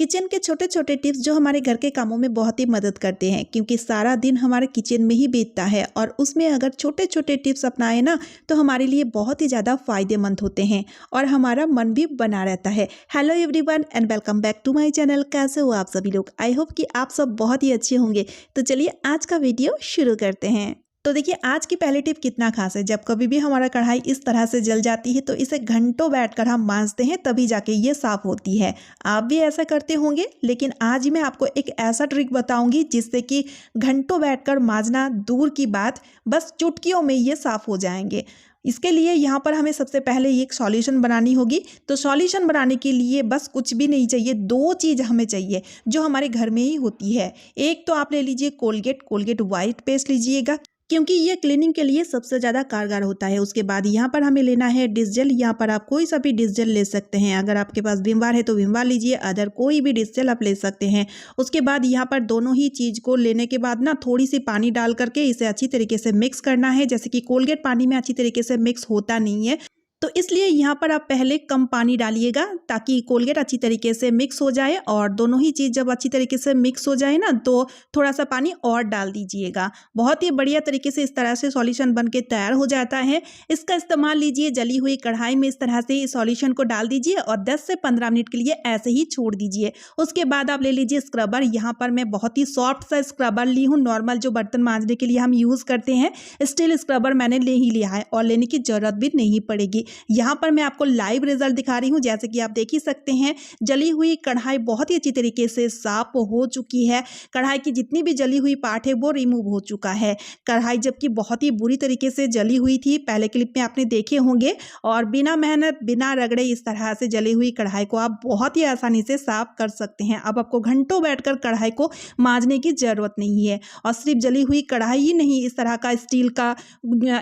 Kitchen के छोटे छोटे टिप्स जो हमारे घर के कामों में बहुत ही मदद करते हैं, क्योंकि सारा दिन हमारे किचन में ही बीतता है और उसमें अगर छोटे छोटे टिप्स अपनाएं ना तो हमारे लिए बहुत ही ज़्यादा फायदेमंद होते हैं और हमारा मन भी बना रहता है। Hello everyone and welcome back to my channel. कैसे हो आप सभी लोग? आई होप कि आप सब बहुत ही अच्छे होंगे। तो चलिए आज का वीडियो शुरू करते हैं। तो देखिए आज की पहली टिप कितना खास है। जब कभी भी हमारा कढ़ाई इस तरह से जल जाती है तो इसे घंटों बैठकर हम मांजते हैं, तभी जाके ये साफ होती है। आप भी ऐसा करते होंगे, लेकिन आज मैं आपको एक ऐसा ट्रिक बताऊंगी जिससे कि घंटों बैठकर मांजना दूर की बात, बस चुटकियों में ये साफ हो जाएंगे। इसके लिए यहाँ पर हमें सबसे पहले ये एक सॉल्यूशन बनानी होगी। तो सॉल्यूशन बनाने के लिए बस कुछ भी नहीं चाहिए, दो चीज़ हमें चाहिए जो हमारे घर में ही होती है। एक तो आप ले लीजिए कोलगेट वाइट पेस्ट लीजिएगा, क्योंकि ये क्लीनिंग के लिए सबसे ज़्यादा कारगर होता है। उसके बाद यहाँ पर हमें लेना है डिश जेल। यहाँ पर आप कोई सा भी डिश जेल ले सकते हैं। अगर आपके पास विम बार है तो विम बार लीजिए, अदर कोई भी डिश जेल आप ले सकते हैं। उसके बाद यहाँ पर दोनों ही चीज़ को लेने के बाद ना थोड़ी सी पानी डाल करके इसे अच्छी तरीके से मिक्स करना है। जैसे कि कोलगेट पानी में अच्छी तरीके से मिक्स होता नहीं है, तो इसलिए यहाँ पर आप पहले कम पानी डालिएगा ताकि कोलगेट अच्छी तरीके से मिक्स हो जाए। और दोनों ही चीज़ जब अच्छी तरीके से मिक्स हो जाए ना तो थोड़ा सा पानी और डाल दीजिएगा। बहुत ही बढ़िया तरीके से इस तरह से सॉल्यूशन बन के तैयार हो जाता है। इसका इस्तेमाल लीजिए जली हुई कढ़ाई में, इस तरह से इस सॉल्यूशन को डाल दीजिए और 10 से 15 मिनट के लिए ऐसे ही छोड़ दीजिए। उसके बाद आप ले लीजिए स्क्रबर। यहाँ पर मैं बहुत ही सॉफ्ट सा स्क्रबर ली हूँ। नॉर्मल जो बर्तन मांजने के लिए हम यूज़ करते हैं स्टील स्क्रबर मैंने ले ही लिया है और लेने की ज़रूरत भी नहीं पड़ेगी। यहाँ पर मैं आपको लाइव रिजल्ट दिखा रही हूँ। जैसे कि आप देख ही सकते हैं जली हुई कढ़ाई बहुत ही अच्छी तरीके से साफ हो चुकी है। कढ़ाई की जितनी भी जली हुई पार्ट है वो रिमूव हो चुका है। कढ़ाई जबकि बहुत ही बुरी तरीके से जली हुई थी, पहले क्लिप में आपने देखे होंगे, और बिना मेहनत बिना रगड़े इस तरह से जली हुई कढ़ाई को आप बहुत ही आसानी से साफ कर सकते हैं। अब आपको घंटों बैठकर कढ़ाई को मांजने की जरूरत नहीं है। और सिर्फ जली हुई कढ़ाई ही नहीं, इस तरह का स्टील का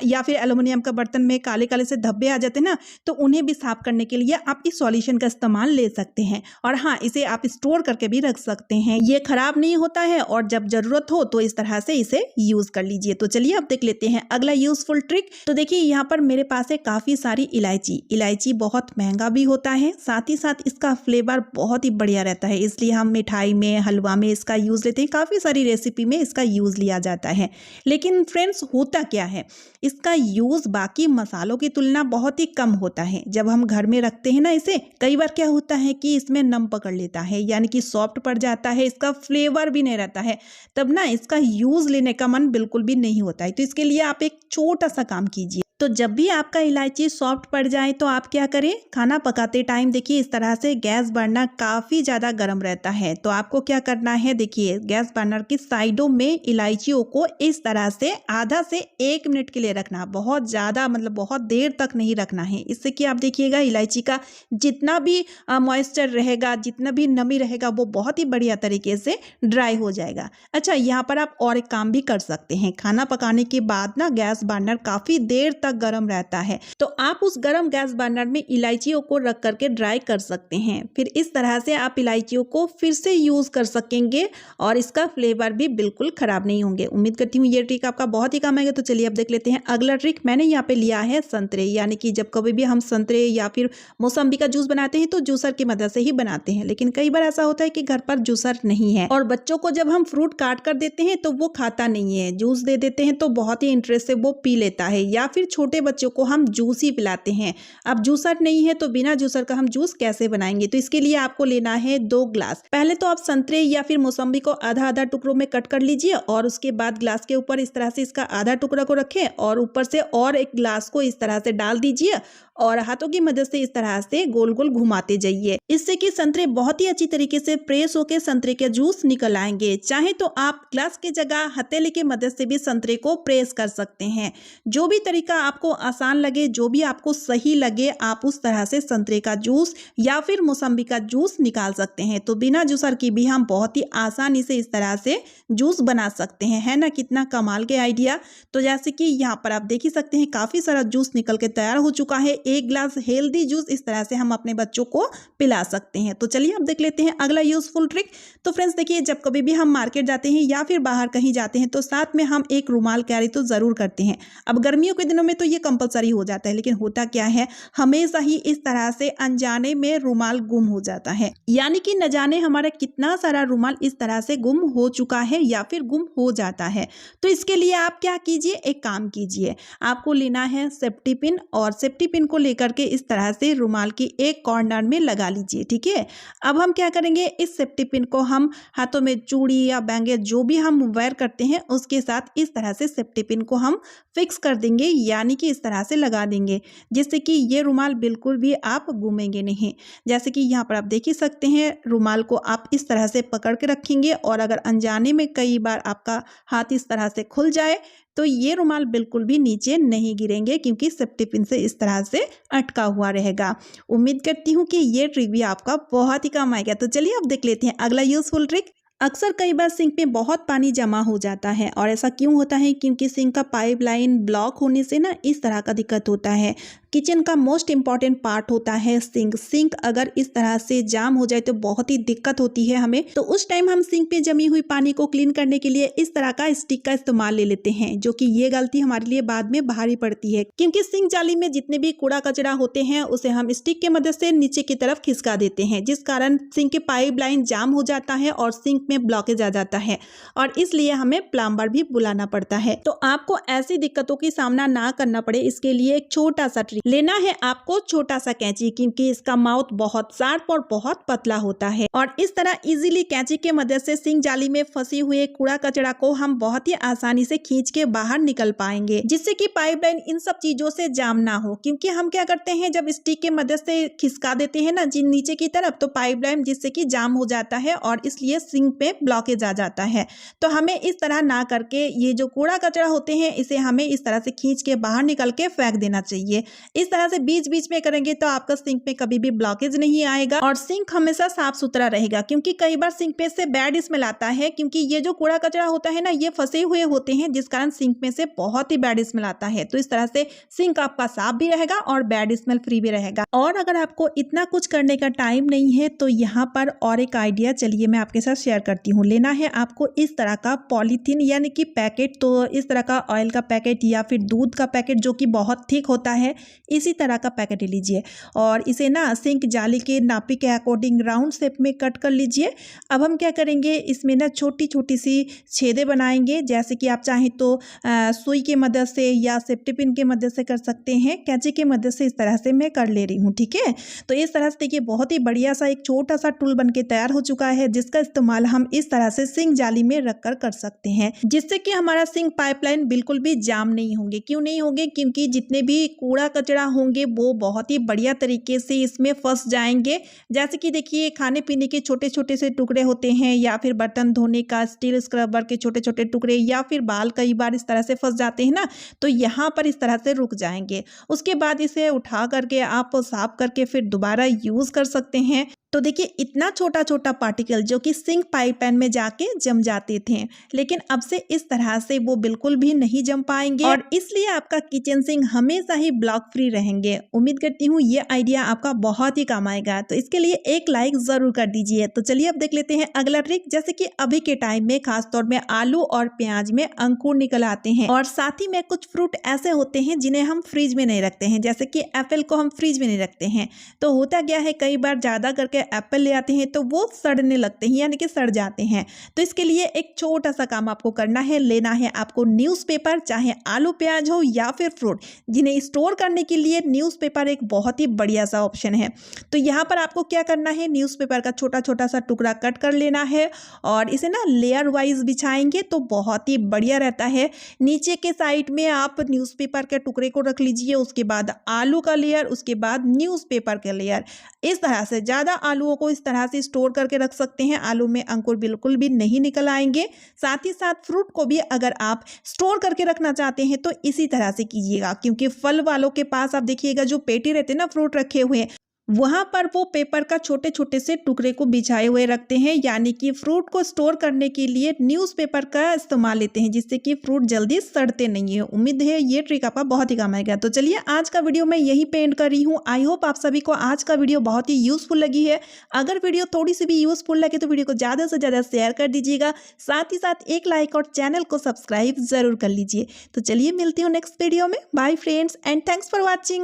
या फिर एल्युमिनियम का बर्तन में काले काले से धब्बे आ जाते हैं ना, तो उन्हें भी साफ करने के लिए आप इस सॉल्यूशन का इस्तेमाल ले सकते हैं। और हाँ, इसे आप स्टोर करके भी रख सकते हैं, ये खराब नहीं होता है और जब जरूरत हो तो इस तरह से इसे यूज कर लीजिए। तो चलिए अब देख लेते हैं अगला यूजफुल ट्रिक। तो देखिए यहाँ पर मेरे पास है काफी सारी इलायची बहुत महंगा भी होता है, साथ ही साथ इसका फ्लेवर बहुत ही बढ़िया रहता है, इसलिए हम मिठाई में हलवा में इसका यूज लेते हैं। काफी सारी रेसिपी में इसका यूज लिया जाता है। लेकिन फ्रेंड्स होता क्या है, इसका यूज बाकी मसालों की तुलना बहुत ही कम होता है। जब हम घर में रखते हैं ना इसे, कई बार क्या होता है कि इसमें नम पकड़ लेता है, यानी कि सॉफ्ट पड़ जाता है, इसका फ्लेवर भी नहीं रहता है, तब ना इसका यूज लेने का मन बिल्कुल भी नहीं होता है। तो इसके लिए आप एक छोटा सा काम कीजिए। तो जब भी आपका इलायची सॉफ्ट पड़ जाए तो आप क्या करें, खाना पकाते टाइम देखिए इस तरह से गैस बर्नर काफ़ी ज़्यादा गर्म रहता है। तो आपको क्या करना है, देखिए गैस बर्नर की साइडों में इलायचियों को इस तरह से आधा से 1 मिनट के लिए रखना। बहुत ज़्यादा मतलब बहुत देर तक नहीं रखना है। इससे कि आप देखिएगा इलायची का जितना भी मॉइस्चर रहेगा, जितना भी नमी रहेगा, वो बहुत ही बढ़िया तरीके से ड्राई हो जाएगा। अच्छा, यहाँ पर आप और एक काम भी कर सकते हैं। खाना पकाने के बाद ना गैस बर्नर काफ़ी देर गर्म रहता है, तो आप उस गर्म गैस बर्नर में इलायचियों को रख करके ड्राई कर सकते हैं। फिर इस तरह से आप इलायचियों को फिर से यूज कर सकेंगे और इसका फ्लेवर भी बिल्कुल खराब नहीं होंगे। उम्मीद करती हूँ ये ट्रिक आपका बहुत ही काम आएगा। तो चलिए अब देख लेते हैं अगला ट्रिक। मैंने यहाँ पे लिया है संतरे, यानी कि जब कभी भी हम संतरे या फिर मौसम्बी का जूस बनाते हैं तो जूसर की मदद से ही बनाते हैं। लेकिन कई बार ऐसा होता है कि घर पर जूसर नहीं है और बच्चों को जब हम फ्रूट काट कर देते हैं तो वो खाता नहीं है, जूस दे देते हैं तो बहुत ही इंटरेस्ट से वो पी लेता है, या फिर छोटे बच्चों को हम जूस ही पिलाते हैं। अब जूसर नहीं है तो बिना जूसर का हम जूस कैसे बनाएंगे। तो इसके लिए आपको लेना है 2 ग्लास। पहले तो आप संतरे या फिर मौसम्बी को आधा आधा टुकड़ों में कट कर लीजिए और उसके बाद ग्लास के ऊपर इस तरह से इसका आधा टुकड़ा को रखें और ऊपर से और एक ग्लास को इस तरह से डाल दीजिए और हाथों की मदद से इस तरह से गोल गोल घुमाते जाइए। इससे कि संतरे बहुत ही अच्छी तरीके से प्रेस होकर संतरे के जूस निकल आएंगे। चाहे तो आप ग्लास की जगह हथेली की मदद से भी संतरे को प्रेस कर सकते हैं। जो भी तरीका आपको आसान लगे, जो भी आपको सही लगे, आप उस तरह से संतरे का जूस या फिर मौसम्बी का जूस निकाल सकते हैं। तो बिना जूसर की भी हम बहुत ही आसानी से इस तरह से जूस बना सकते हैं। है ना कितना कमाल के आइडिया। तो जैसे कि यहाँ पर आप देख ही सकते हैं काफ़ी सारा जूस निकल के तैयार हो चुका है। 1 ग्लास हेल्दी जूस इस तरह से हम अपने बच्चों को पिला सकते हैं। तो चलिए अब देख लेते हैं अगला यूजफुल ट्रिक। तो फ्रेंड्स देखिए, जब कभी भी हम मार्केट जाते हैं या फिर बाहर कहीं जाते हैं तो साथ में हम एक रुमाल कैरी तो ज़रूर करते हैं। अब गर्मियों के दिनों में तो ये कंपलसरी हो जाता है, लेकिन होता क्या है, हमेशा ही इस तरह से अनजाने में रुमाल गुम हो जाता है, यानी कि न जाने हमारा कितना सारा रुमाल इस तरह से गुम हो चुका है या फिर गुम हो जाता है। तो इसके लिए आप क्या कीजिए, एक काम कीजिए, आपको लेना है सेफ्टी पिन और सेफ्टी पिन को लेकर के इस तरह से रुमाल की एक कॉर्नर में लगा लीजिए। ठीक है, अब हम क्या करेंगे, इस सेफ्टी पिन को हम हाथों में चूड़ी या बैंगल जो भी हम वेयर करते हैं उसके साथ इस तरह से सेफ्टी पिन को हम फिक्स कर देंगे, यानी कि इस तरह से लगा देंगे जिससे कि ये रुमाल बिल्कुल भी आप घूमेंगे नहीं। जैसे कि यहाँ पर आप देख ही सकते हैं, रुमाल को आप इस तरह से पकड़ के रखेंगे और अगर अनजाने में कई बार आपका हाथ इस तरह से खुल जाए तो ये रुमाल बिल्कुल भी नीचे नहीं गिरेंगे, क्योंकि सेफ्टी पिन से इस तरह से अटका हुआ रहेगा। उम्मीद करती हूँ कि ये ट्रिक भी आपका बहुत ही काम आएगा। तो चलिए अब देख लेते हैं अगला यूजफुल ट्रिक। अक्सर कई बार सिंक में बहुत पानी जमा हो जाता है, और ऐसा क्यों होता है, क्योंकि सिंक का पाइपलाइन ब्लॉक होने से ना इस तरह का दिक्कत होता है। किचन का मोस्ट इम्पॉर्टेंट पार्ट होता है सिंक अगर इस तरह से जाम हो जाए तो बहुत ही दिक्कत होती है हमें। तो उस टाइम हम सिंक पे जमी हुई पानी को क्लीन करने के लिए इस तरह का स्टिक का इस्तेमाल ले लेते हैं, जो कि ये गलती हमारे लिए बाद में भारी पड़ती है, क्योंकि सिंक जाली में जितने भी कूड़ा कचरा होते हैं उसे हम स्टिक की मदद से नीचे की तरफ खिसका देते हैं, जिस कारण सिंक के पाइपलाइन जाम हो जाता है और सिंक में ब्लॉकेज आ जाता है, और इसलिए हमें प्लम्बर भी बुलाना पड़ता है। तो आपको ऐसी दिक्कतों की सामना ना करना पड़े, इसके लिए एक छोटा सा ट्रिक लेना है आपको, छोटा सा कैंची, क्योंकि इसका माउथ बहुत शार्प और बहुत पतला होता है, और इस तरह इजीली कैंची के मदद से सिंक जाली में फंसी हुए कूड़ा कचरा को हम बहुत ही आसानी से खींच के बाहर निकल पाएंगे, जिससे कि पाइपलाइन इन सब चीजों से जाम ना हो। क्योंकि हम क्या करते हैं, जब स्टिक के मदद से खिसका देते हैं ना नीचे की तरफ, तो पाइपलाइन जिससे कि जाम हो जाता है और इसलिए सिंक पे ब्लॉकेज आ जाता है। तो हमें इस तरह ना करके ये जो कूड़ा कचरा होते हैं इसे हमें इस तरह से खींच के बाहर निकल के फेंक देना चाहिए। इस तरह से बीच बीच में करेंगे तो आपका सिंक में कभी भी ब्लॉकेज नहीं आएगा और सिंक हमेशा साफ सुथरा रहेगा। क्योंकि कई बार सिंक पे से बैड स्मेल आता है, क्योंकि ये जो कूड़ा कचरा होता है ना ये फंसे हुए होते हैं, जिस कारण सिंक में से बहुत ही बैड स्मेल आता है। तो इस तरह से सिंक आपका साफ भी रहेगा और बैड स्मेल फ्री भी रहेगा। और अगर आपको इतना कुछ करने का टाइम नहीं है तो यहाँ पर और एक आइडिया चलिए मैं आपके साथ शेयर करती हूँ। लेना है आपको इस तरह का पॉलीथीन यानी कि पैकेट, तो इस तरह का ऑयल का पैकेट या फिर दूध का पैकेट जो कि बहुत थिक होता है, इसी तरह का पैकेट लीजिए और इसे ना सिंक जाली के नापी के अकॉर्डिंग राउंड शेप में कट कर लीजिए। अब हम क्या करेंगे, इसमें ना छोटी छोटी सी छेदे बनाएंगे, जैसे कि आप चाहें तो सुई की मदद से या सेफ्टी पिन की मदद से कर सकते हैं, कैंची की मदद से इस तरह से मैं कर ले रही हूँ। ठीक है, तो इस तरह से देखिए बहुत ही बढ़िया सा एक छोटा सा टूल बन के तैयार हो चुका है, जिसका इस्तेमाल हम इस तरह से सिंक जाली में रखकर कर सकते हैं, जिससे कि हमारा सिंक पाइपलाइन बिल्कुल भी जाम नहीं होंगे। क्यों नहीं होंगे, क्योंकि जितने भी कूड़ा कचरा होंगे वो बहुत ही बढ़िया तरीके से इसमें फंस जाएंगे। जैसे कि देखिए खाने पीने के छोटे छोटे से टुकड़े होते हैं, या फिर बर्तन धोने का स्टील स्क्रबर के छोटे छोटे टुकड़े, या फिर बाल कई बार इस तरह से फंस जाते हैं ना, तो यहाँ पर इस तरह से रुक जाएंगे। उसके बाद इसे उठा करके आप साफ करके फिर दोबारा यूज कर सकते हैं। तो देखिए इतना छोटा छोटा पार्टिकल जो कि सिंक पाइपलाइन में जाके जम जाते थे, लेकिन अब से इस तरह से वो बिल्कुल भी नहीं जम पाएंगे, और इसलिए आपका किचन सिंक हमेशा ही ब्लॉक फ्री रहेंगे। उम्मीद करती हूँ ये आइडिया आपका बहुत ही काम आएगा, तो इसके लिए एक लाइक जरूर कर दीजिए। तो चलिए अब देख लेते हैं अगला ट्रिक। जैसे कि अभी के टाइम में खासतौर में आलू और प्याज में अंकुर निकल आते हैं, और साथ ही में कुछ फ्रूट ऐसे होते हैं जिन्हें हम फ्रिज में नहीं रखते हैं, जैसे कि एप्पल को हम फ्रिज में नहीं रखते हैं। तो होता क्या है, कई बार ज्यादा करके एप्पल ले आते हैं तो वो सड़ने लगते हैं, यानी कि सड़ जाते हैं। तो इसके लिए एक छोटा सा काम आपको करना है, लेना है आपको न्यूज़पेपर, चाहे आलू प्याज हो या फिर फ्रूट, जिन्हें स्टोर करने के लिए न्यूज़पेपर एक बहुत ही बढ़िया सा ऑप्शन है। तो यहाँ पर आपको क्या करना है, न्यूज़पेपर का छोटा छोटा सा टुकड़ा कट कर लेना है और इसे ना लेयर वाइज बिछाएंगे तो बहुत ही बढ़िया रहता है। नीचे के साइड में आप न्यूज़पेपर के टुकड़े को रख लीजिए, उसके बाद आलू का लेयर, उसके बाद न्यूज़पेपर का लेयर। इस तरह से ज़्यादा आलूओं को इस तरह से स्टोर करके रख सकते हैं, आलू में अंकुर बिल्कुल भी नहीं निकल आएंगे। साथ ही साथ फ्रूट को भी अगर आप स्टोर करके रखना चाहते हैं तो इसी तरह से कीजिएगा, क्योंकि फल वालों के पास आप देखिएगा जो पेटी रहते हैं ना फ्रूट रखे हुए, वहाँ पर वो पेपर का छोटे छोटे से टुकड़े को बिछाए हुए रखते हैं, यानी कि फ्रूट को स्टोर करने के लिए न्यूज़पेपर का इस्तेमाल लेते हैं, जिससे कि फ्रूट जल्दी सड़ते नहीं है। उम्मीद है ये ट्रिक आपका बहुत ही काम आएगा। तो चलिए आज का वीडियो मैं यही पे एंड कर रही हूँ। आई होप आप सभी को आज का वीडियो बहुत ही यूजफुल लगी है। अगर वीडियो थोड़ी सी भी यूजफुल लगे तो वीडियो को ज़्यादा से ज़्यादा शेयर कर दीजिएगा, साथ ही साथ एक लाइक और चैनल को सब्सक्राइब जरूर कर लीजिए। तो चलिए मिलती हूँ नेक्स्ट वीडियो में। Bye friends and thanks for watching.